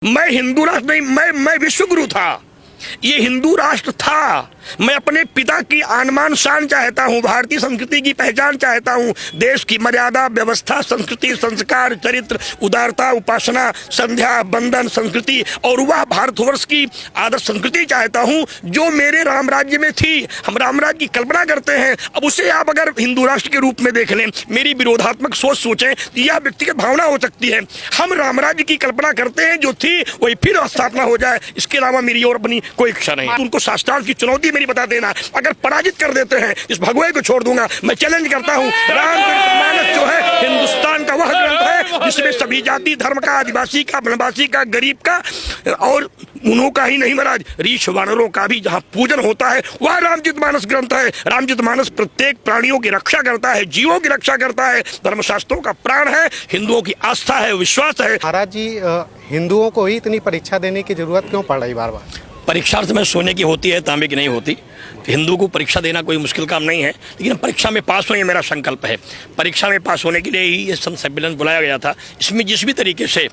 मैं हिंदू राष्ट्र नहीं, मैं विश्व गुरु था। ये हिंदू राष्ट्र था। मैं अपने पिता की आन शान चाहता हूँ, भारतीय संस्कृति की पहचान चाहता हूँ, देश की मर्यादा, व्यवस्था, संस्कृति, संस्कार, चरित्र, उदारता, उपासना, संध्या, बंधन, संस्कृति और वह भारतवर्ष की आदर्श संस्कृति चाहता हूँ जो मेरे राम राज्य में थी। हम राम राज्य की कल्पना करते हैं। अब उसे आप अगर हिंदू राष्ट्र के रूप में देख लें, मेरी विरोधात्मक सोच सोचें, यह व्यक्तिगत भावना हो सकती है। हम राम राज्य की कल्पना करते हैं जो थी वही फिर स्थापना हो जाए, इसके अलावा मेरी और अपनी कोई इच्छा नहीं। उनको शास्त्रार्थ की चुनौती मेरी बता देना, अगर पराजित कर देते हैं इस भगवे को छोड़ दूंगा। मैं चैलेंज करता हूं, रामचरितमानस जो है हिंदुस्तान का वह ग्रंथ है जिसमें सभी जाति धर्म का, आदिवासी का, वनवासी का, गरीब का और उन्हों का ही नहीं महाराज, रीछ वानरों का भी जहां पूजन होता है वह रामचरितमानस ग्रंथ है। रामचरितमानस प्रत्येक प्राणियों की रक्षा करता है, जीवों की रक्षा करता है, धर्मशास्त्रों का प्राण है, हिंदुओं की आस्था है, विश्वास है। महाराज जी, हिंदुओं को ही इतनी परीक्षा देने की जरूरत क्यों पड़ रही बार बार? परीक्षार्थ में सोने की होती है, तांबे की नहीं होती। हिंदू को परीक्षा देना कोई मुश्किल काम नहीं है, लेकिन परीक्षा में पास हो ये मेरा संकल्प है। परीक्षा में पास होने के लिए ही ये संत सम्मेलन बुलाया गया था। इसमें जिस भी तरीके से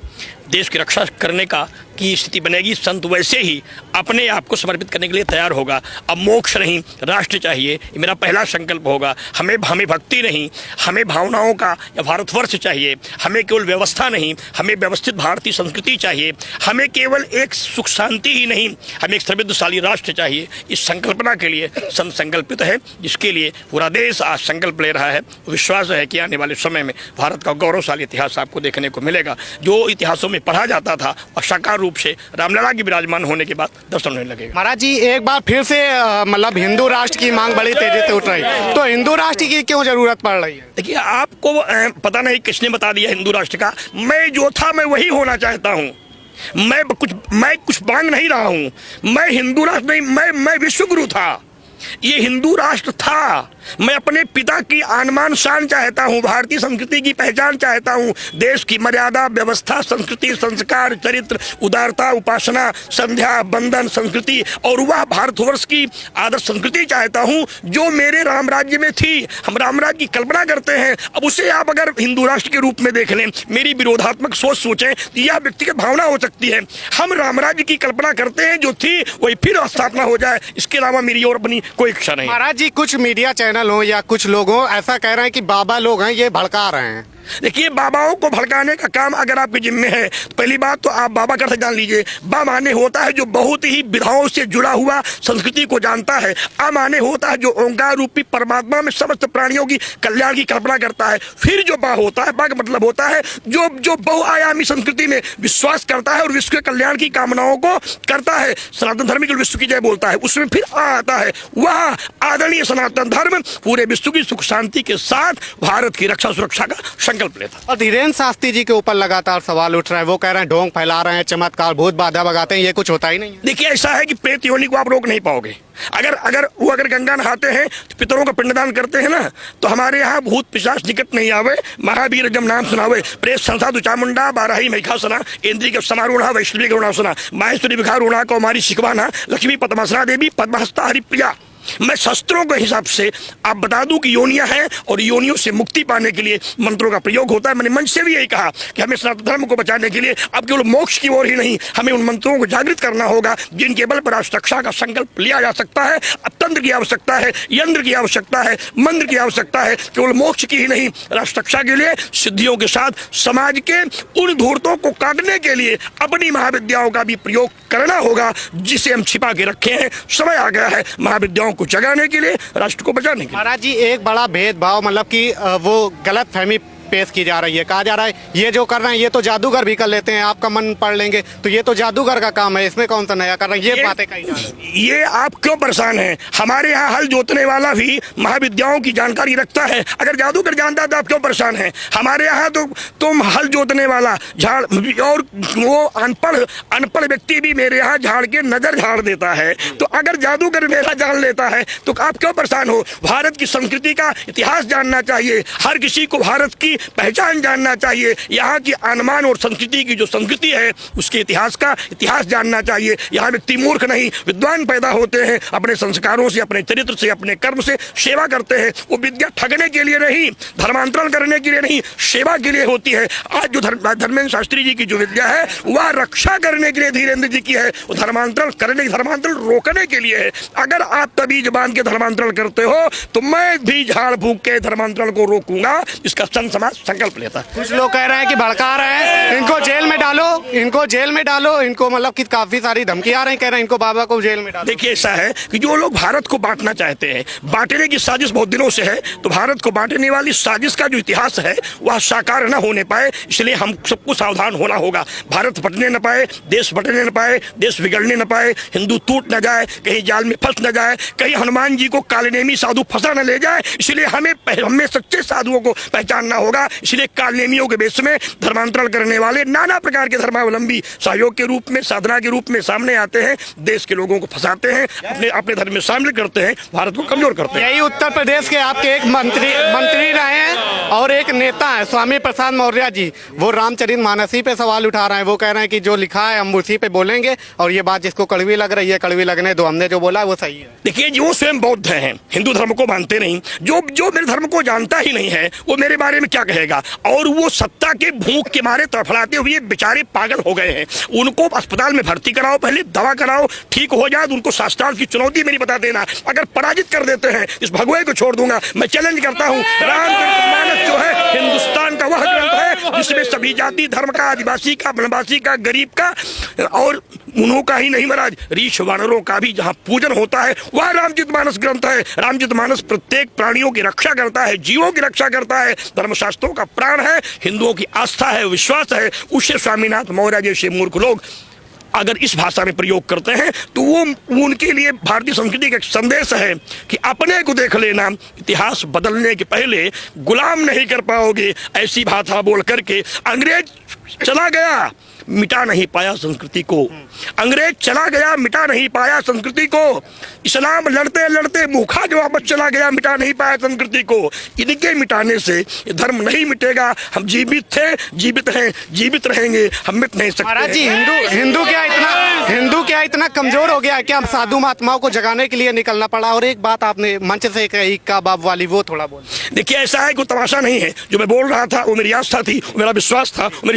देश की रक्षा करने का की स्थिति बनेगी, संत वैसे ही अपने आप को समर्पित करने के लिए तैयार होगा। अब मोक्ष नहीं, राष्ट्र चाहिए, ये मेरा पहला संकल्प होगा। हमें भक्ति नहीं, हमें भावनाओं का या भारतवर्ष चाहिए। हमें केवल व्यवस्था नहीं, हमें व्यवस्थित भारतीय संस्कृति चाहिए। हमें केवल एक सुख शांति ही नहीं, हमें एक समृद्धशाली राष्ट्र चाहिए। इस संकल्पना के लिए संत संकल्पित है, जिसके लिए पूरा देश आज संकल्प ले रहा है। विश्वास है कि आने वाले समय में भारत का गौरवशाली इतिहास आपको देखने को मिलेगा। जो इतिहासों में पढ़ा जाता था और साकार रूप से रामलला की विराजमान होने के बाद दर्शन होने लगेगा। महाराज जी, एक बार फिर से मतलब हिंदू राष्ट्र की मांग बड़ी तेजी से उठ रही है, तो हिंदू राष्ट्र की क्यों जरूरत पड़ रही है? देखिए, आपको पता नहीं किसने बता दिया हिंदू राष्ट्र का। मैं जो था मैं वही होना चाहता हूँ। मैं कुछ मांग नहीं रहा हूँ। मैं हिंदू राष्ट्र नहीं, मैं विश्व गुरु था। ये हिंदू राष्ट्र था। मैं अपने पिता की आन शान चाहता हूँ, भारतीय संस्कृति की पहचान चाहता हूँ, देश की मर्यादा, व्यवस्था, संस्कृति, संस्कार, चरित्र, उदारता, उपासना, संध्या, बंधन, संस्कृति और वह भारतवर्ष की आदर्श संस्कृति चाहता हूँ जो मेरे राम राज्य में थी। हम राम राज्य की कल्पना करते हैं। अब उसे आप अगर हिंदू राष्ट्र के रूप में देख लें, मेरी विरोधात्मक सोच सोचें, यह व्यक्तिगत भावना हो सकती है। हम राम राज्य की कल्पना करते हैं जो थी वही फिर स्थापना हो जाए, इसके अलावा मेरी और अपनी कोई इच्छा नहीं। महाराज जी, कुछ मीडिया चैनल हो या कुछ लोग हो ऐसा कह रहे हैं कि बाबा लोग हैं ये भड़का रहे हैं। देखिए, बाबाओं को भड़काने का काम अगर आपके जिम्मे है तो पहली बात तो आप बाबा कर जान लीजिए। बा माने होता है जो बहुत ही विधाओं से जुड़ा हुआ संस्कृति को जानता है। आ माने होता है जो ओंकार रूपी परमात्मा में समस्त प्राणियों की कल्याण की कल्पना करता है। फिर जो बा होता है, बा का मतलब होता है जो बहुआयामी संस्कृति में विश्वास करता है और विश्व के कल्याण की कामनाओं को करता है। सनातन धर्म केवल विश्व की जय बोलता है। उसमें फिर आता है वह आदरणीय सनातन धर्म पूरे विश्व की सुख शांति के साथ भारत की रक्षा सुरक्षा का संकल्प लेता। और धीरेन्द्र शास्त्री जी के ऊपर लगातार सवाल उठ रहा है। वो कह रहे हैं ढोंग फैला रहे हैं, चमत्कार, भूत बाधा भगाते हैं, ये कुछ होता ही नहीं है। देखिए, ऐसा है कि प्रेत योनि को आप रोक नहीं पाओगे। अगर गंगा नहाते हैं तो पितरों का पिंडदान करते हैं ना, तो हमारे यहाँ भूत पिशाच निकट नहीं आवे, महावीर जब नाम सुनावे, प्रेत संसा दुचामुंडा बाराही मैखासना, इंद्री के समारूढ़ा वैष्णवी करुणासना, माहेश्वरी विखारूढ़ा कौमारी शिखवाना, लक्ष्मी पद्मासना देवी पद्महस्ता हरिप्रिया। मैं शस्त्रों के हिसाब से आप बता दूं कि योनियां हैं और योनियों से मुक्ति पाने के लिए मंत्रों का प्रयोग होता है। मैंने मंच से भी यही कहा कि हमें सनातन धर्म को बचाने के लिए अब केवल मोक्ष की ओर ही नहीं, हमें उन मंत्रों को जागृत करना होगा जिनके बल पर राष्ट्र रक्षा का संकल्प लिया जा सकता है। अब तंत्र की आवश्यकता है, यंत्र की आवश्यकता है, मंत्र की आवश्यकता है, केवल मोक्ष की ही नहीं, राष्ट्र रक्षा के लिए सिद्धियों के साथ समाज के उन धूर्तों को काटने के लिए अपनी महाविद्याओं का भी प्रयोग करना होगा जिसे हम छिपा के रखे हैं। समय आ गया है महाविद्याओं को जगाने के लिए, राष्ट्र को बचाने के लिए। महाराज जी, एक बड़ा भेदभाव मतलब कि वो गलत फहमी पेश की जा रही है। कहा जा रहा है ये जो कर रहे हैं ये तो जादूगर भी कर लेते हैं, आपका मन पढ़ लेंगे तो ये तो जादूगर का काम है, इसमें कौन सा नया कर रहे हैं, ये बातें कही जा रही है। ये आप क्यों परेशान हैं? हमारे यहाँ हल जोतने वाला भी महाविद्याओं की जानकारी रखता है। अगर जादूगर जानता है तो आप क्यों परेशान हैं? हमारे यहाँ तो तुम हल जोतने वाला झाड़ और वो अनपढ़ व्यक्ति भी मेरे यहाँ झाड़ के नजर झाड़ देता है। तो अगर जादूगर मेरा जान लेता है तो आप क्यों परेशान हो? भारत की संस्कृति का इतिहास जानना चाहिए। हर किसी को भारत की पहचान जानना चाहिए, यहाँ की आनमान और संस्कृति की जो संस्कृति है उसके इतिहास का इतिहास जानना चाहिए। यहाँ व्यक्ति मूर्ख नहीं, विद्वान पैदा होते हैं, अपने संस्कारों से, अपने चरित्र से, अपने कर्म से सेवा करते हैं। वो विद्या ठगने के लिए नहीं, धर्मांतरण करने के लिए नहीं, सेवा के लिए होती है। आज जो धर्मेंद्र शास्त्री जी की जो विद्या है वह रक्षा करने के लिए धीरेन्द्र जी की है, वो धर्मांतरण करने, धर्मांतरण रोकने के लिए है। अगर आप तबीज बांध के धर्मांतरण करते हो तो मैं भी झाड़ फूक के धर्मांतरण को रोकूंगा, इसका संत समाज संकल्प लेता है। कुछ लोग कह रहे हैं कि भड़का रहे हैं, इनको जेल में डालो, इनको जेल में डालो, इनको मतलब कि काफी सारी धमकी आ रही है, कह रहे हैं इनको बाबा को जेल में डालो। देखिए ऐसा है कि जो लोग भारत को बांटना चाहते हैं, बांटने की साजिश बहुत दिनों से है, तो भारत को बांटने वाली साजिश का जो इतिहास है वह साकार न होने पाए, इसलिए हम सबको सावधान होना होगा। भारत बटने न पाए, देश बटने न पाए, देश बिगड़ने न पाए, हिंदू टूट न जाए, कहीं जाल में फंस न जाए, कहीं हनुमान जी को कालनेमी साधु फंसा न ले जाए, इसलिए हमें सच्चे साधुओं को पहचानना होगा। इसलिए कालनेमियों के बेस में धर्मांतरण करने वाले नाना प्रकार के धर्मावलंबी सहयोग के रूप में, साधना के रूप में सामने आते हैं, देश के लोगों को फंसाते हैं, अपने धर्म में शामिल करते हैं, भारत को कमजोर करते हैं। यही उत्तर प्रदेश के आपके एक मंत्री रहे हैं और एक नेता है स्वामी प्रसाद मौर्य जी, वो रामचरितमानसी पे सवाल उठा रहे हैं। वो कह रहे हैं कि जो लिखा है हम उसी पे बोलेंगे और ये बात जिसको कड़वी लग रही है कड़वी लगने दो, हमने जो बोला है वो सही है। देखिए जो स्वयं बौद्ध हैं, हिंदू धर्म को मानते नहीं, जो मेरे धर्म को जानता ही नहीं है वो मेरे बारे में क्या कहेगा। और वो सत्ता के भूख के मारे तड़फड़ाते हुए बेचारे पागल हो गए हैं। उनको अस्पताल में भर्ती कराओ, पहले दवा कराओ, ठीक हो जाए तो उनको शास्त्रार्थ की चुनौती मेरी बता देना। अगर पराजित कर देते हैं इस भगवे को छोड़ दूंगा। मैं चैलेंज करता हूँ, रामचरितमानस जो है हिंदुस्तान का वह ग्रंथ है जिसमें सभी जाति धर्म का, आदिवासी का, वनवासी का, गरीब का और उन्हों का ही नहीं महाराज, रीछ वानरों का भी जहाँ पूजन होता है वह रामचरितमानस ग्रंथ है। रामचरितमानस प्रत्येक प्राणियों की रक्षा करता है, जीवों की रक्षा करता है, धर्मशास्त्रों का प्राण है, हिंदुओं की आस्था है, विश्वास है। उसे स्वामीनाथ मौर्य जैसे मूर्ख लोग अगर इस भाषा में प्रयोग करते हैं तो वो उनके लिए भारतीय संस्कृति का एक संदेश है कि अपने को देख लेना, इतिहास बदलने के पहले गुलाम नहीं कर पाओगे। ऐसी भाषा बोल करके अंग्रेज चला गया, मिटा नहीं पाया संस्कृति को। अंग्रेज चला गया, मिटा नहीं पाया संस्कृति को। इस्लाम लड़ते लड़ते मुखा जो वापस चला गया, मिटा नहीं पाया संस्कृति को। इनके मिटाने से ये धर्म नहीं मिटेगा। हम जीवित थे, जीवित हैं, जीवित रहेंगे, हम मिट नहीं सकते। महाराज जी, हिंदू क्या इतना कमजोर हो गया है कि हम साधु महात्माओं को जगाने के लिए निकलना पड़ा। और एक बात आपने मंच से कही का बाप वाली, वो थोड़ा बोल। देखिए ऐसा है, कोई तमाशा नहीं है। जो मैं बोल रहा था वो मेरी आस्था थी, मेरा विश्वास था, मेरी